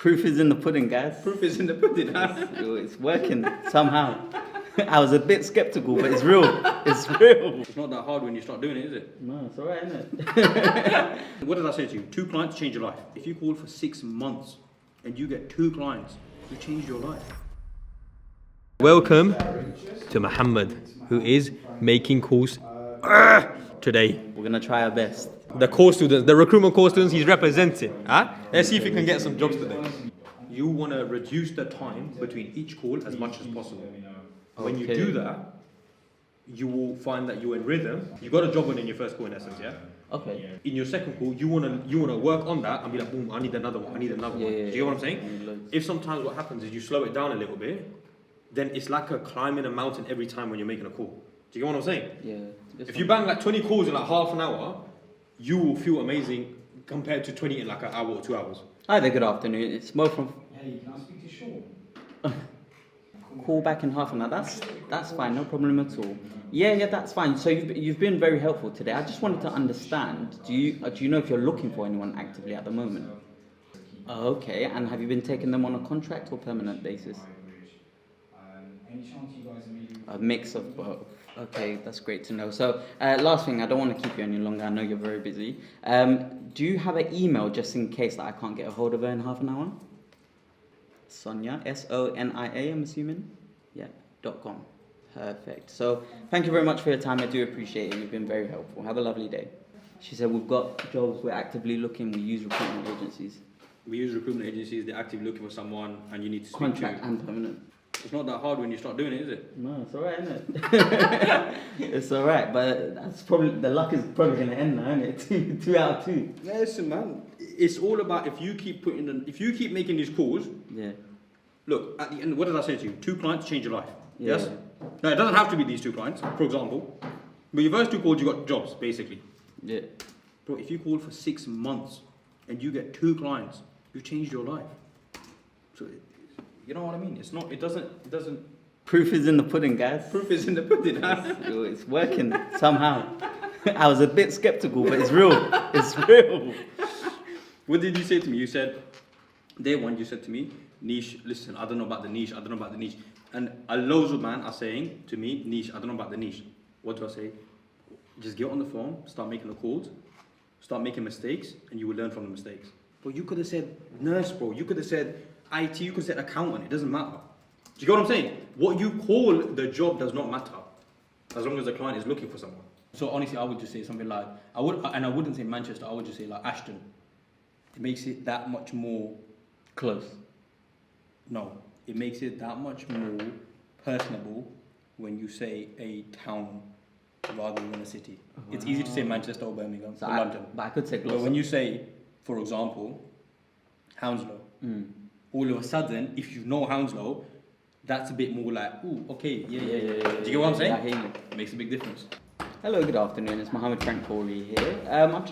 Proof is in the pudding, guys. Proof is in the pudding, huh? It's working somehow. I was a bit skeptical, but it's real. It's real. It's not that hard when you start doing it, is it? No, it's alright, isn't it? What did I say to you? 2 clients change your life. If you call for 6 months and you get 2 clients, you changed your life. Welcome to Muhammad, who is making calls today. We're gonna try our best. The course students, the recruitment course students, he's representing. Huh? Let's see if he can get some jobs today. You want to reduce the time between each call as much as possible. When you do that, you will find that you're in rhythm. You got a job in your first call in essence, yeah? Okay. In your second call, you wanna work on that and be like, boom, I need another one, I need another one. Do you get what I'm saying? If sometimes what happens is you slow it down a little bit, then it's like a climbing a mountain every time when you're making a call. Do you get what I'm saying? Yeah. If you bang like 20 calls in like half an hour, you will feel amazing compared to 20 in like an hour or 2 hours. Hi there, good afternoon. It's Mo from Hey, can I speak to Sean? Call back in half an hour. That's fine, no problem at all. Yeah, that's fine. So you've been very helpful today. I just wanted to understand. Do you know if you're looking for anyone actively at the moment? Okay, and have you been taking them on a contract or permanent basis? Any chance you guys are meeting? A mix of both. Okay, that's great to know. So last thing, I don't want to keep you any longer. I know you're very busy. Do you have an email just in case that I can't get a hold of her in half an hour? Sonia, Sonia, I'm assuming? Yeah, .com. Perfect. So thank you very much for your time. I do appreciate it. You've been very helpful. Have a lovely day. She said, we've got jobs. We're actively looking. We use recruitment agencies. We use recruitment agencies, they're actively looking for someone and you need to speak Contract to. and permanent. It's not that hard when you start doing it, is it? No, it's alright, isn't it? It's alright, but that's probably, the luck is probably going to end now, isn't it? Two out of 2. Listen, man. It's all about if you keep making these calls. Yeah. Look, at the end, what did I say to you? 2 clients change your life. Yeah. Yes? No, it doesn't have to be these 2 clients, for example. But your first 2 calls, you got jobs, basically. Yeah. Bro, if you call for 6 months and you get 2 clients, you changed your life. So, you know what I mean? It doesn't. Proof is in the pudding, guys. Proof is in the pudding, huh? It's working somehow. I was a bit skeptical, but it's real. It's real. What did you say to me? You said, day one, you said to me, niche, listen, I don't know about the niche, And loads of men are saying to me, niche, I don't know about the niche. What do I say? Just get on the phone, start making the calls, start making mistakes, and you will learn from the mistakes. But you could have said nurse, bro. You could have said IT, you could have said accountant. It doesn't matter. Do you get what I'm saying? What you call the job does not matter, as long as the client is looking for someone. So honestly, I would just say something like, I wouldn't say Manchester, I would just say like Ashton. It makes it that much more Close. No, it makes it that much more personable when you say a town rather than a city. It's easy to say Manchester or Birmingham or London. But I could say But Gloucester. when you say, for example, Hounslow, all of a sudden, if you know Hounslow, that's a bit more like, ooh, okay, yeah. Do you get what I'm saying? Yeah, I hear you. It makes a big difference. Hello, good afternoon. It's Mohammed Frank Corey here. I've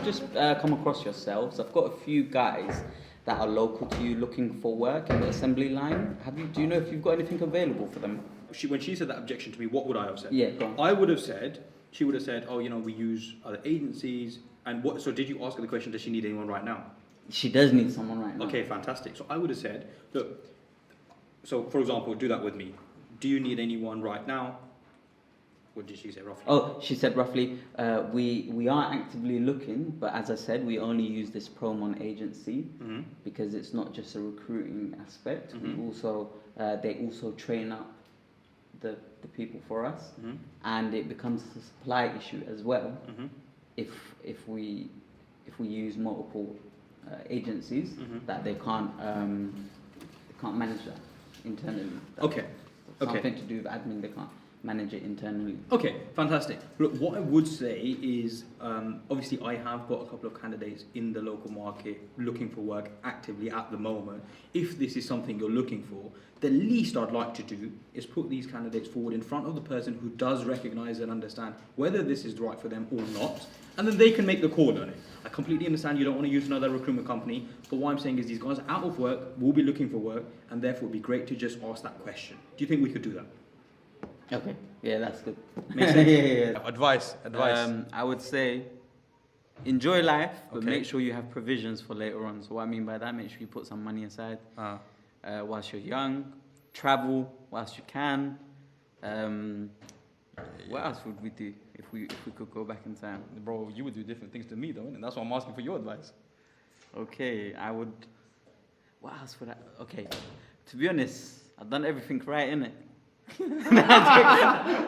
just come across yourselves. I've got a few guys that are local to you looking for work in the assembly line. Do you know if you've got anything available for them? When she said that objection to me, what would I have said? Yeah, go on. She would have said, oh, we use other agencies. And what? So did you ask her the question, does she need anyone right now? She does need someone right now. Okay, fantastic. So I would have said, look, so for example, do that with me. Do you need anyone right now? What did she say roughly? Oh, she said roughly, we are actively looking, but as I said, we only use this Promon agency because it's not just a recruiting aspect. We also, they also train up the people for us, and it becomes a supply issue as well if we use multiple agencies that they can't manage that internally. Okay. Something to do with admin, they can't manage it internally. Okay, fantastic. Look, what I would say is, obviously I have got a couple of candidates in the local market looking for work actively at the moment. If this is something you're looking for, the least I'd like to do is put these candidates forward in front of the person who does recognise and understand whether this is right for them or not, and then they can make the call on it. I completely understand you don't want to use another recruitment company, but what I'm saying is these guys are out of work, will be looking for work, and therefore it would be great to just ask that question. Do you think we could do that? Okay, yeah, that's good. Makes sense? yeah. Advice. I would say enjoy life, but Okay. make sure you have provisions for later on. So what I mean by that, make sure you put some money aside whilst you're young. Travel whilst you can. What else would we do if we could go back in time? Bro, you would do different things to me though, innit? That's why I'm asking for your advice. Okay, I would. What else would I? Okay, to be honest, I've done everything right, innit?